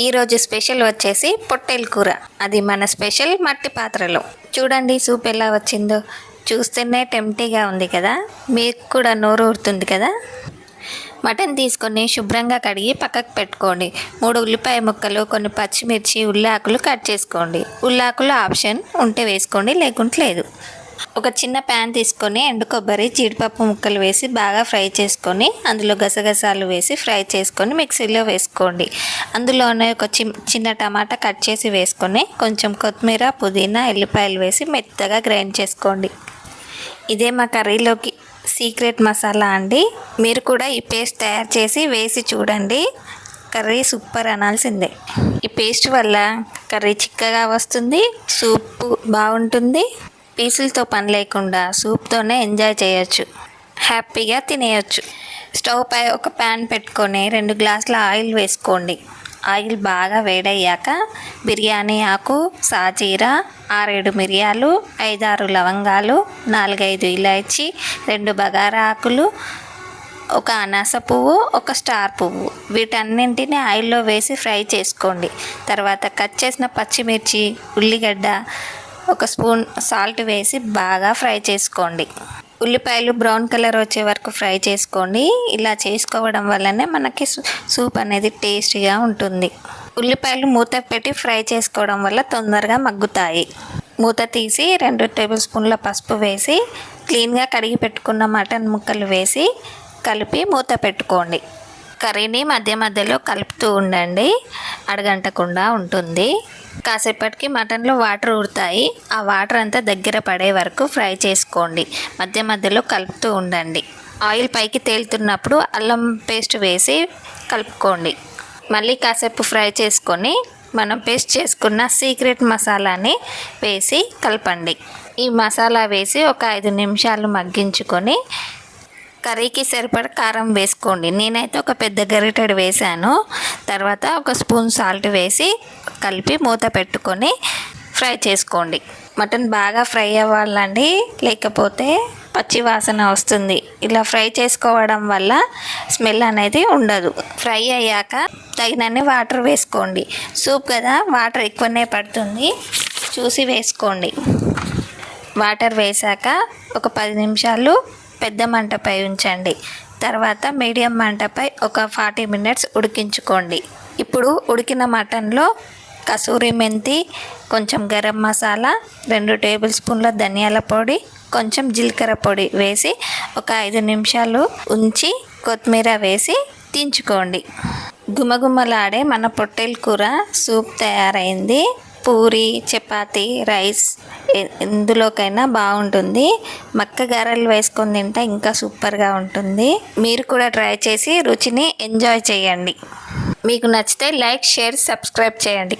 ఈరోజు స్పెషల్ వచ్చేసి పొట్టేలు కూర. అది మన స్పెషల్ మట్టి పాత్రలో. చూడండి సూప్ ఎలా వచ్చిందో. చూస్తేనే టెంప్టీగా ఉంది కదా, మీకు కూడా నోరు ఊరుతుంది కదా. మటన్ తీసుకొని శుభ్రంగా కడిగి పక్కకు పెట్టుకోండి. 3 ఉల్లిపాయ ముక్కలు, కొన్ని పచ్చిమిర్చి, ఉల్లాకులు కట్ చేసుకోండి. ఉల్లాకులు ఆప్షన్, ఉంటే వేసుకోండి, లేకుంటే లేదు. ఒక చిన్న ప్యాన్ తీసుకొని ఎండు కొబ్బరి, జీడిపప్పు ముక్కలు వేసి బాగా ఫ్రై చేసుకొని అందులో గసగసాలు వేసి ఫ్రై చేసుకొని మిక్సీలో వేసుకోండి. అందులోనే ఒక చిన్న టమాటా కట్ చేసి వేసుకొని కొంచెం కొత్తిమీర, పుదీనా, ఎల్లిపాయలు వేసి మెత్తగా గ్రైండ్ చేసుకోండి. ఇదే మా కర్రీలోకి సీక్రెట్ మసాలా అండి. మీరు కూడా ఈ పేస్ట్ తయారు చేసి వేసి చూడండి, కర్రీ సూపర్ అనాల్సిందే. ఈ పేస్ట్ వల్ల కర్రీ చిక్కగా వస్తుంది, సూప్ బాగుంటుంది. పీసులతో పని లేకుండా సూప్తోనే ఎంజాయ్ చేయొచ్చు, హ్యాపీగా తినేయచ్చు. స్టవ్ పై ఒక ప్యాన్ పెట్టుకొని 2 గ్లాసుల ఆయిల్ వేసుకోండి. ఆయిల్ బాగా వేడయ్యాక బిర్యానీ ఆకు, సాజీరా, 6-7 మిరియాలు, 5-6 లవంగాలు, 4-5 ఇలాచి, 2 బగారా ఆకులు, ఒక అనాస పువ్వు, ఒక స్టార్ పువ్వు, వీటన్నింటినీ ఆయిల్లో వేసి ఫ్రై చేసుకోండి. తర్వాత కట్ చేసిన పచ్చిమిర్చి, ఉల్లిగడ్డ, 1 స్పూన్ సాల్ట్ వేసి బాగా ఫ్రై చేసుకోండి. ఉల్లిపాయలు బ్రౌన్ కలర్ వచ్చే వరకు ఫ్రై చేసుకోండి. ఇలా చేసుకోవడం వల్లనే మనకి సూప్ అనేది టేస్టీగా ఉంటుంది. ఉల్లిపాయలు మూత పెట్టి ఫ్రై చేసుకోవడం వల్ల తొందరగా మగ్గుతాయి. మూత తీసి 2 టేబుల్ స్పూన్ల పసుపు వేసి క్లీన్గా కడిగి పెట్టుకున్న మటన్ ముక్కలు వేసి కలిపి మూత పెట్టుకోండి. కర్రీని మధ్య మధ్యలో కలుపుతూ ఉండండి, అడగంటకుండా ఉంటుంది. కాసేపటికి మటన్లో వాటర్ ఊరుతాయి. ఆ వాటర్ అంతా దగ్గర పడే వరకు ఫ్రై చేసుకోండి. మధ్య మధ్యలో కలుపుతూ ఉండండి. ఆయిల్ పైకి తేలుతున్నప్పుడు అల్లం పేస్ట్ వేసి కలుపుకోండి. మళ్ళీ కాసేపు ఫ్రై చేసుకొని మనం పేస్ట్ చేసుకున్న సీక్రెట్ మసాలాని వేసి కలపండి. ఈ మసాలా వేసి ఒక 5 నిమిషాలు మగ్గించుకొని కర్రీకి సరిపడ కారం వేసుకోండి. నేనైతే ఒక పెద్ద గరిటెడు వేసాను. తర్వాత 1 స్పూన్ సాల్ట్ వేసి కలిపి మూత పెట్టుకొని ఫ్రై చేసుకోండి. మటన్ బాగా ఫ్రై అవ్వాలండి, లేకపోతే పచ్చి వాసన వస్తుంది. ఇలా ఫ్రై చేసుకోవడం వల్ల స్మెల్ అనేది ఉండదు. ఫ్రై అయ్యాక తగినన్ని వాటర్ వేసుకోండి. సూప్ కదా, వాటర్ ఎక్కువనే పడుతుంది, చూసి వేసుకోండి. వాటర్ వేసాక ఒక 10 నిమిషాలు పెద్ద మంటపై ఉంచండి. తర్వాత మీడియం మంటపై ఒక 40 మినిట్స్ ఉడికించుకోండి. ఇప్పుడు ఉడికిన మటన్లో కసూరి మెంతి, కొంచెం గరం మసాలా, 2 టేబుల్ స్పూన్ల ధనియాల పొడి, కొంచెం జీలకర్ర పొడి వేసి ఒక 5 నిమిషాలు ఉంచి కొత్తిమీర వేసి దించుకోండి. గుమగుమలాడే మన పొట్టేలు కూర సూప్ తయారైంది. పూరి, చపాతి, రైస్ ఎందులోకైనా బాగుంటుంది. మక్క గారెలు వేసుకొని తింటే ఇంకా సూపర్గా ఉంటుంది. మీరు కూడా ట్రై చేసి రుచిని ఎంజాయ్ చేయండి. మీకు నచ్చితే లైక్, షేర్, సబ్స్క్రైబ్ చేయండి.